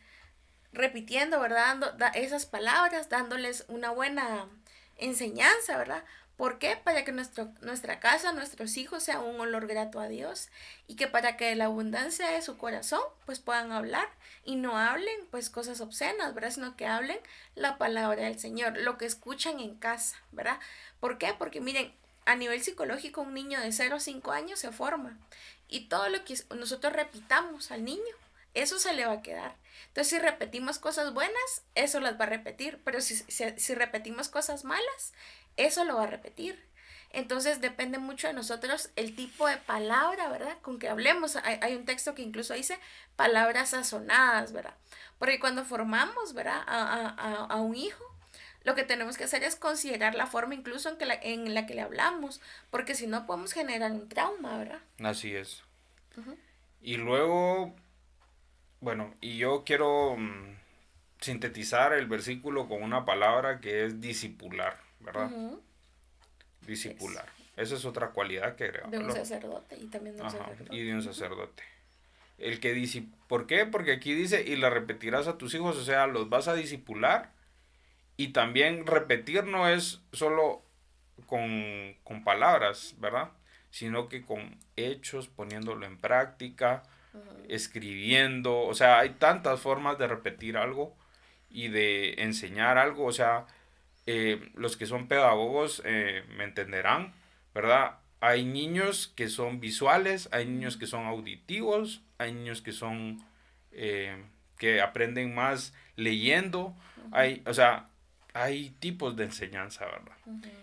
repitiendo, ¿verdad? Esas palabras, dándoles una buena enseñanza, ¿verdad? ¿Por qué? Para que nuestra casa, nuestros hijos sean un olor grato a Dios, y que para que de la abundancia de su corazón pues puedan hablar, y no hablen pues cosas obscenas, ¿verdad? Sino que hablen la palabra del Señor, lo que escuchan en casa, ¿verdad? ¿Por qué? Porque miren, a nivel psicológico un niño de 0 a 5 años se forma, y todo lo que nosotros repitamos al niño, eso se le va a quedar. Entonces, si repetimos cosas buenas, eso las va a repetir, pero si repetimos cosas malas, eso lo va a repetir. Entonces, depende mucho de nosotros el tipo de palabra, ¿verdad? Con que hablemos. Hay un texto que incluso dice palabras sazonadas, ¿verdad? Porque cuando formamos, ¿verdad? A un hijo, lo que tenemos que hacer es considerar la forma incluso en la que le hablamos, porque si no podemos generar un trauma, ¿verdad? Así es. Uh-huh. Y luego, bueno, y yo quiero sintetizar el versículo con una palabra que es discipular, ¿verdad? Uh-huh. discipular. Esa es otra cualidad que agregamos. De un sacerdote y también de un sacerdote. Y de un sacerdote. El que ¿por qué? Porque aquí dice, y la repetirás a tus hijos, o sea, los vas a discipular. Y también repetir no es solo con palabras, ¿verdad? Sino que con hechos, poniéndolo en práctica, escribiendo. O sea, hay tantas formas de repetir algo y de enseñar algo. O sea, los que son pedagogos me entenderán, ¿verdad? Hay niños que son visuales, hay niños que son auditivos, hay niños que son que aprenden más leyendo, o sea, hay tipos de enseñanza, ¿verdad?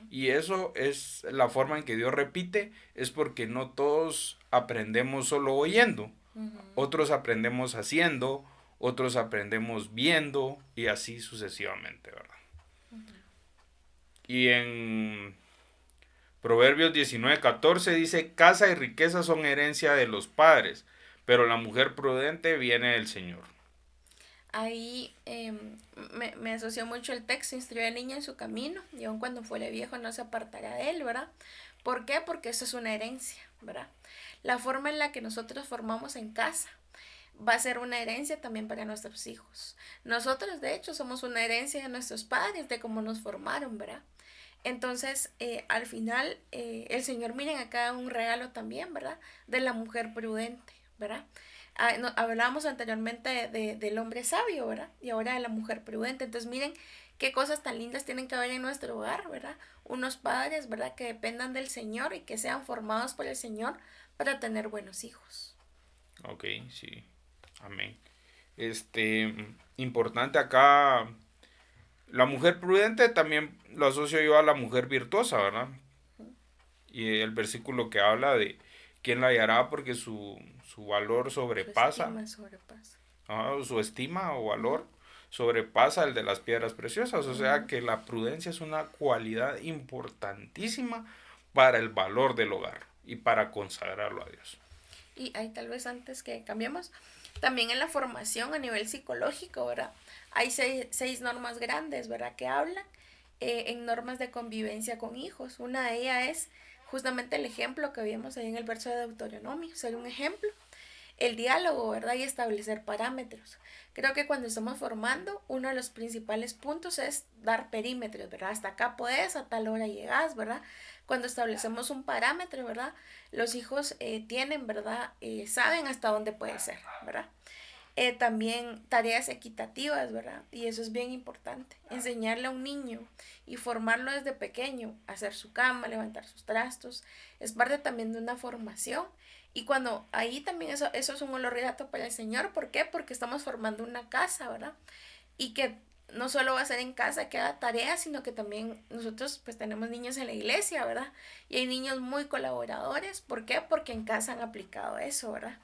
Y eso es la forma en que Dios repite, es porque no todos aprendemos solo oyendo, otros aprendemos haciendo, otros aprendemos viendo y así sucesivamente, ¿verdad? Y en Proverbios 19:14 dice, casa y riqueza son herencia de los padres, pero la mujer prudente viene del Señor. Ahí me asoció mucho el texto, instruye al niño en su camino, y aun cuando fuere viejo no se apartará de él, ¿verdad? ¿Por qué? Porque eso es una herencia, ¿verdad? La forma en la que nosotros formamos en casa va a ser una herencia también para nuestros hijos. Nosotros, de hecho, somos una herencia de nuestros padres, de cómo nos formaron, ¿verdad? Entonces, al final, el Señor, miren, acá un regalo también, ¿verdad? De la mujer prudente, ¿verdad? Hablábamos anteriormente del hombre sabio, ¿verdad? Y ahora de la mujer prudente. Entonces, miren qué cosas tan lindas tienen que haber en nuestro hogar, ¿verdad? Unos padres, ¿verdad? Que dependan del Señor y que sean formados por el Señor para tener buenos hijos. Ok, sí. Amén. Importante acá, la mujer prudente también lo asocio yo a la mujer virtuosa, ¿verdad? Y el versículo que habla de quién la hallará porque su valor sobrepasa. Su estima o valor sobrepasa el de las piedras preciosas. O sea que la prudencia es una cualidad importantísima para el valor del hogar y para consagrarlo a Dios. Y ahí tal vez antes que cambiemos, también en la formación a nivel psicológico, ¿verdad? Hay seis normas grandes, ¿verdad? Que hablan en normas de convivencia con hijos. Una de ellas es justamente el ejemplo que vimos ahí en el verso de Deuteronomio, ser un ejemplo. El diálogo, ¿verdad? Y establecer parámetros. Creo que cuando estamos formando, uno de los principales puntos es dar perímetros, ¿verdad? Hasta acá puedes, a tal hora llegas, ¿verdad? Cuando establecemos un parámetro, ¿verdad? Los hijos tienen, ¿verdad? Saben hasta dónde puede ser, ¿verdad? También tareas equitativas, ¿verdad? Y eso es bien importante. Enseñarle a un niño y formarlo desde pequeño, hacer su cama, levantar sus trastos, es parte también de una formación. Y cuando ahí también eso es un olor grato para el Señor. ¿Por qué? Porque estamos formando una casa, ¿verdad? Y que no solo va a ser en casa que haga tareas, sino que también nosotros pues tenemos niños en la iglesia, ¿verdad? Y hay niños muy colaboradores. ¿Por qué? Porque en casa han aplicado eso, ¿verdad?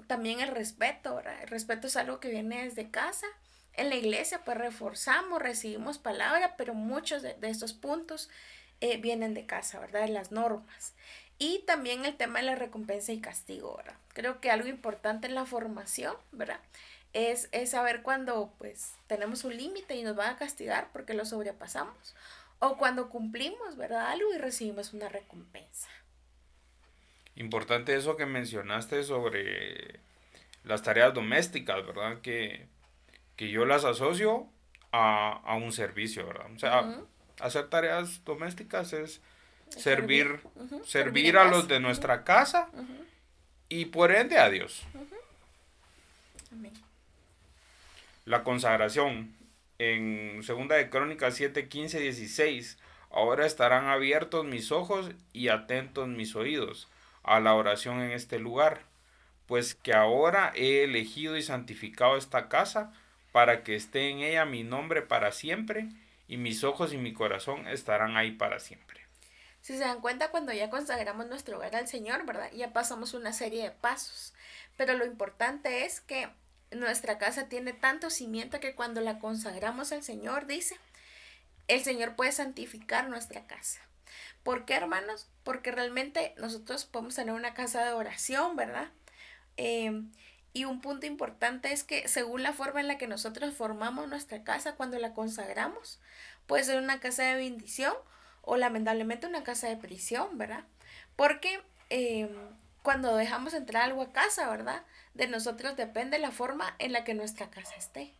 También el respeto, ¿verdad? El respeto es algo que viene desde casa. En la iglesia pues reforzamos, recibimos palabra, pero muchos de estos puntos vienen de casa, ¿verdad? De las normas. Y también el tema de la recompensa y castigo, ¿verdad? Creo que algo importante en la formación, ¿verdad? Es saber cuando pues tenemos un límite y nos van a castigar porque lo sobrepasamos. O cuando cumplimos, ¿verdad? Algo y recibimos una recompensa. Importante eso que mencionaste sobre las tareas domésticas, ¿verdad? Que yo las asocio a un servicio, ¿verdad? O sea, hacer tareas domésticas es servir a los de nuestra casa y por ende a Dios. Amén. La consagración en 2 de Crónicas 7, 15, 16. Ahora estarán abiertos mis ojos y atentos mis oídos a la oración en este lugar, pues que ahora he elegido y santificado esta casa para que esté en ella mi nombre para siempre, y mis ojos y mi corazón estarán ahí para siempre. Si se dan cuenta, cuando ya consagramos nuestro hogar al Señor, ¿verdad? Ya pasamos una serie de pasos. Pero lo importante es que nuestra casa tiene tanto cimiento que cuando la consagramos al Señor, dice, el Señor puede santificar nuestra casa. ¿Por qué, hermanos? Porque realmente nosotros podemos tener una casa de oración, ¿verdad? Y un punto importante es que según la forma en la que nosotros formamos nuestra casa cuando la consagramos, puede ser una casa de bendición o lamentablemente una casa de prisión, ¿verdad? Porque cuando dejamos entrar algo a casa, ¿verdad? De nosotros depende la forma en la que nuestra casa esté.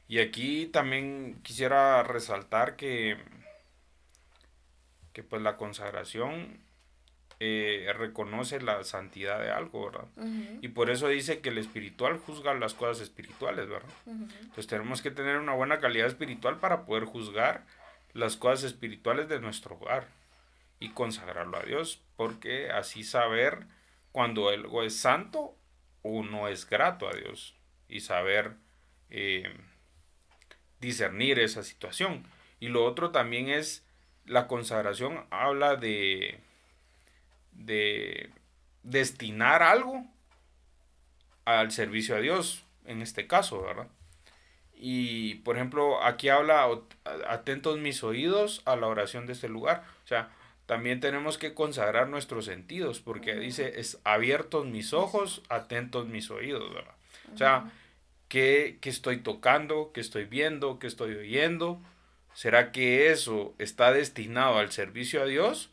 Y aquí también quisiera resaltar que pues la consagración reconoce la santidad de algo, ¿verdad? Uh-huh. Y por eso dice que el espiritual juzga las cosas espirituales, ¿verdad? Uh-huh. Entonces tenemos que tener una buena calidad espiritual para poder juzgar las cosas espirituales de nuestro hogar y consagrarlo a Dios, porque así saber cuando algo es santo o no es grato a Dios y saber eh, discernir esa situación. Y lo otro también es la consagración habla de destinar algo al servicio a Dios, en este caso, ¿verdad? Y, por ejemplo, aquí habla, atentos mis oídos a la oración de este lugar. O sea, también tenemos que consagrar nuestros sentidos, porque dice, es abiertos mis ojos, atentos mis oídos, ¿verdad? O sea, ¿qué estoy tocando? ¿Qué estoy viendo? ¿Qué estoy oyendo? ¿Será que eso está destinado al servicio a Dios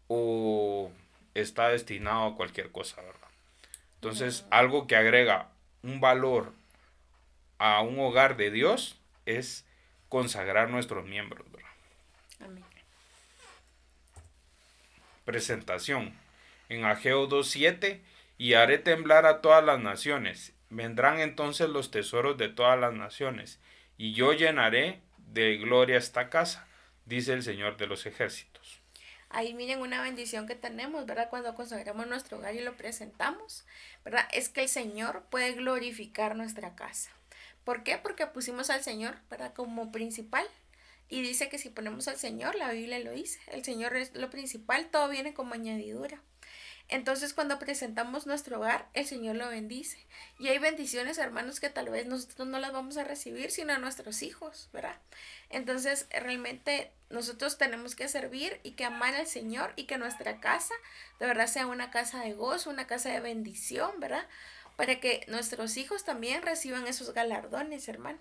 o está destinado a cualquier cosa, ¿verdad? Entonces, algo que agrega un valor a un hogar de Dios es consagrar nuestros miembros, ¿verdad? Amén. Presentación. En Ageo 2:7, y haré temblar a todas las naciones. Vendrán entonces los tesoros de todas las naciones, y yo llenaré de gloria esta casa, dice el Señor de los ejércitos. Ahí miren una bendición que tenemos, ¿verdad? Cuando consagramos nuestro hogar y lo presentamos, ¿verdad? Es que el Señor puede glorificar nuestra casa. ¿Por qué? Porque pusimos al Señor, ¿verdad? Como principal. Y dice que si ponemos al Señor, la Biblia lo dice, el Señor es lo principal, todo viene como añadidura. Entonces, cuando presentamos nuestro hogar, el Señor lo bendice. Y hay bendiciones, hermanos, que tal vez nosotros no las vamos a recibir, sino a nuestros hijos, ¿verdad? Entonces, realmente nosotros tenemos que servir y que amar al Señor y que nuestra casa de verdad sea una casa de gozo, una casa de bendición, ¿verdad? Para que nuestros hijos también reciban esos galardones, hermano.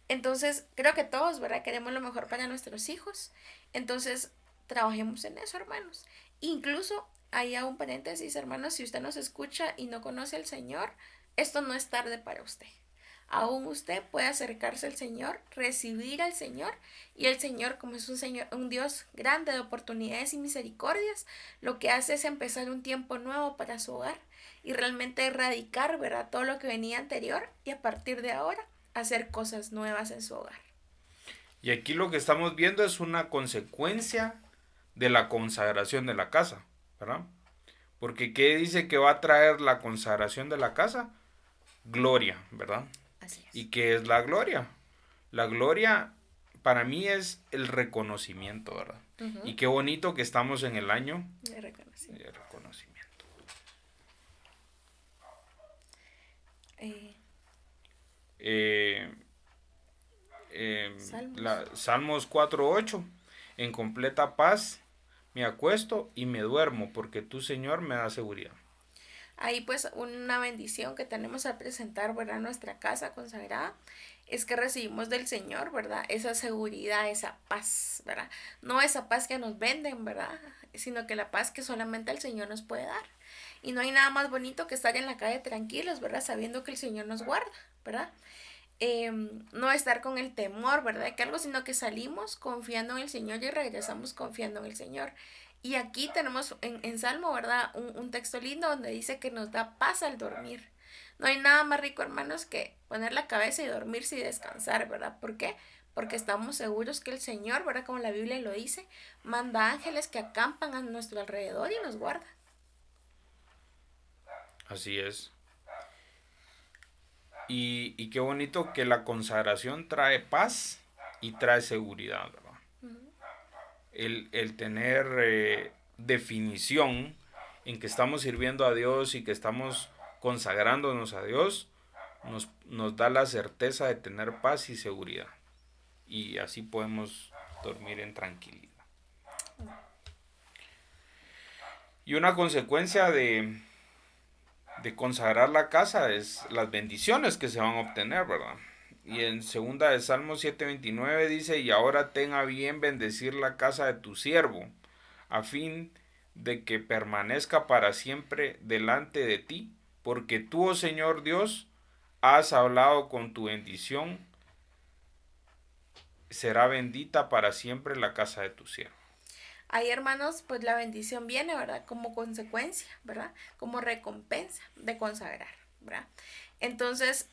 Entonces, creo que todos, ¿verdad? Queremos lo mejor para nuestros hijos. Entonces, trabajemos en eso, hermanos. Incluso, ahí a un paréntesis, hermanos, si usted nos escucha y no conoce al Señor, esto no es tarde para usted. Aún usted puede acercarse al Señor, recibir al Señor, y el Señor, como es un Señor, un Dios grande de oportunidades y misericordias, lo que hace es empezar un tiempo nuevo para su hogar y realmente erradicar, ¿verdad?, todo lo que venía anterior y a partir de ahora hacer cosas nuevas en su hogar. Y aquí lo que estamos viendo es una consecuencia de la consagración de la casa, ¿verdad? Porque ¿qué dice que va a traer la consagración de la casa? Gloria, ¿verdad? Así es. ¿Y qué es la gloria? La gloria para mí es el reconocimiento, ¿verdad? Y qué bonito que estamos en el año De reconocimiento. de reconocimiento. Eh, Eh, Salmos. Salmos 4:8. En completa paz me acuesto y me duermo, porque tú, Señor, me das seguridad. Ahí pues una bendición que tenemos al presentar, ¿verdad?, nuestra casa consagrada, es que recibimos del Señor, ¿verdad?, esa seguridad, esa paz, ¿verdad? No esa paz que nos venden, ¿verdad?, sino que la paz que solamente el Señor nos puede dar. Y no hay nada más bonito que estar en la calle tranquilos, ¿verdad?, sabiendo que el Señor nos guarda, ¿verdad? No estar con el temor, ¿verdad?, que algo, sino que salimos confiando en el Señor y regresamos confiando en el Señor. Y aquí tenemos en Salmo, ¿verdad?, un texto lindo donde dice que nos da paz al dormir. No hay nada más rico, hermanos, que poner la cabeza y dormirse y descansar, ¿verdad? ¿Por qué? Porque estamos seguros que el Señor, ¿verdad?, como la Biblia lo dice, manda ángeles que acampan a nuestro alrededor y nos guardan. Así es. Y qué bonito que la consagración trae paz y trae seguridad, ¿verdad? El tener definición en que estamos sirviendo a Dios y que estamos consagrándonos a Dios, nos da la certeza de tener paz y seguridad. Y así podemos dormir en tranquilidad. Y una consecuencia de consagrar la casa es las bendiciones que se van a obtener, ¿verdad? Y en segunda de Salmos 7:29 dice, y ahora ten a bien bendecir la casa de tu siervo, a fin de que permanezca para siempre delante de ti, porque tú, oh Señor Dios, has hablado con tu bendición, será bendita para siempre la casa de tu siervo. Ahí, hermanos, pues la bendición viene, ¿verdad? Como consecuencia, ¿verdad? Como recompensa de consagrar, ¿verdad? Entonces,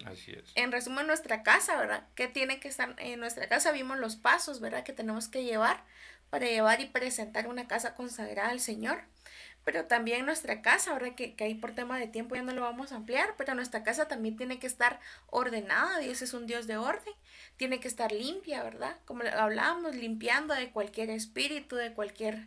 Así es. en resumen, nuestra casa, ¿verdad? ¿Qué tiene que estar en nuestra casa? Vimos los pasos, ¿verdad? Que tenemos que llevar para llevar y presentar una casa consagrada al Señor. Pero también nuestra casa, ¿verdad? Que ahí por tema de tiempo ya no lo vamos a ampliar, pero nuestra casa también tiene que estar ordenada. Dios es un Dios de orden. Tiene que estar limpia, ¿verdad? Como hablábamos, limpiando de cualquier espíritu, de cualquier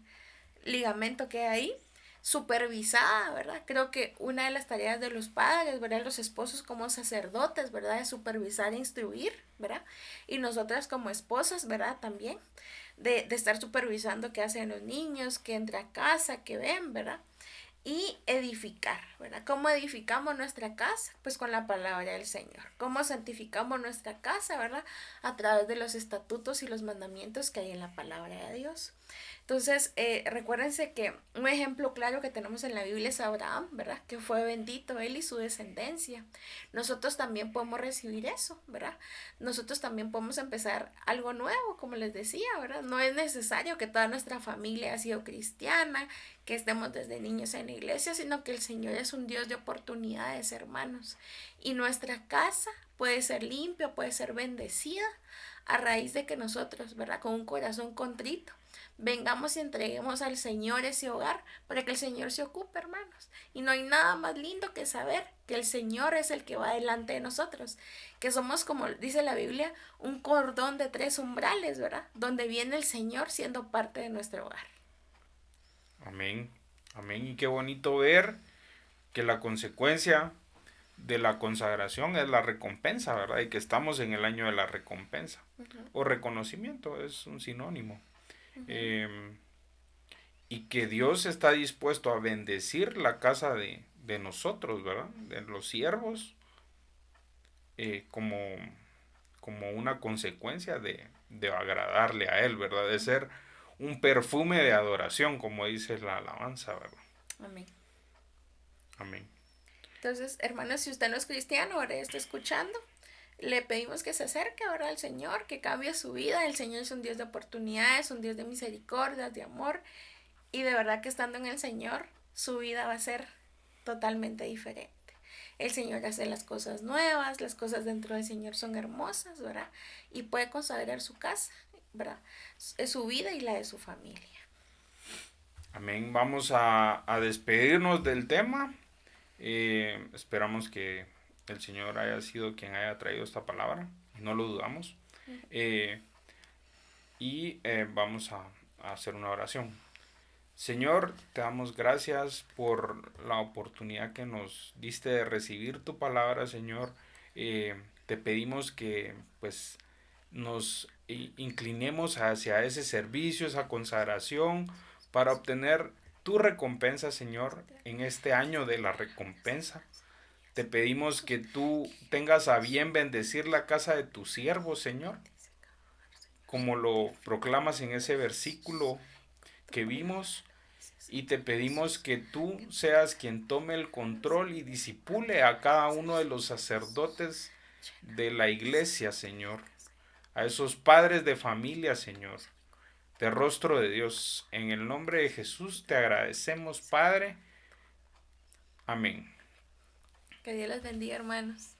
ligamento que hay ahí, supervisada, ¿verdad? Creo que una de las tareas de los padres, ¿verdad? Los esposos como sacerdotes, ¿verdad? Es supervisar e instruir, ¿verdad? Y nosotras como esposas, ¿verdad? También de estar supervisando qué hacen los niños, qué entra a casa, qué ven, ¿verdad? Y edificar, ¿verdad? ¿Cómo edificamos nuestra casa? Pues con la palabra del Señor. ¿Cómo santificamos nuestra casa, ¿verdad? A través de los estatutos y los mandamientos que hay en la palabra de Dios. Entonces, recuérdense que un ejemplo claro que tenemos en la Biblia es Abraham, ¿verdad? Que fue bendito él y su descendencia. Nosotros también podemos recibir eso, ¿verdad? Nosotros también podemos empezar algo nuevo, como les decía, ¿verdad? No es necesario que toda nuestra familia haya sido cristiana, que estemos desde niños en la iglesia, sino que el Señor es un Dios de oportunidades, hermanos. Y nuestra casa puede ser limpia, puede ser bendecida a raíz de que nosotros, ¿verdad? Con un corazón contrito, vengamos y entreguemos al Señor ese hogar para que el Señor se ocupe, hermanos. Y no hay nada más lindo que saber que el Señor es el que va delante de nosotros, que somos, como dice la Biblia, un cordón de 3 umbrales, ¿verdad? Donde viene el Señor siendo parte de nuestro hogar. Amén. Amén. Y qué bonito ver que la consecuencia de la consagración es la recompensa, ¿verdad? Y que estamos en el año de la recompensa. O reconocimiento, es un sinónimo. Y que Dios está dispuesto a bendecir la casa de nosotros, ¿verdad? De los siervos, como, como una consecuencia de agradarle a Él, ¿verdad? De ser un perfume de adoración, como dice la alabanza, ¿verdad? Amén. Amén. Entonces, hermanos, si usted no es cristiano, ahora está escuchando, le pedimos que se acerque ahora al Señor, que cambie su vida. El Señor es un Dios de oportunidades, un Dios de misericordia, de amor. Y de verdad que estando en el Señor, su vida va a ser totalmente diferente. El Señor hace las cosas nuevas, las cosas dentro del Señor son hermosas, ¿verdad? Y puede consagrar su casa, ¿verdad? Es su vida y la de su familia. Amén. Vamos a despedirnos del tema. Esperamos que el Señor haya sido quien haya traído esta palabra. No lo dudamos. Vamos a hacer una oración. Señor, te damos gracias por la oportunidad que nos diste de recibir tu palabra, Señor. Te pedimos que pues nos inclinemos hacia ese servicio, esa consagración, para obtener tu recompensa, Señor, en este año de la recompensa. Te pedimos que tú tengas a bien bendecir la casa de tu siervo, Señor, como lo proclamas en ese versículo que vimos, y te pedimos que tú seas quien tome el control y disipule a cada uno de los sacerdotes de la iglesia, Señor, a esos padres de familia, Señor, de rostro de Dios. En el nombre de Jesús te agradecemos, Padre. Amén. Que Dios les bendiga, hermanos.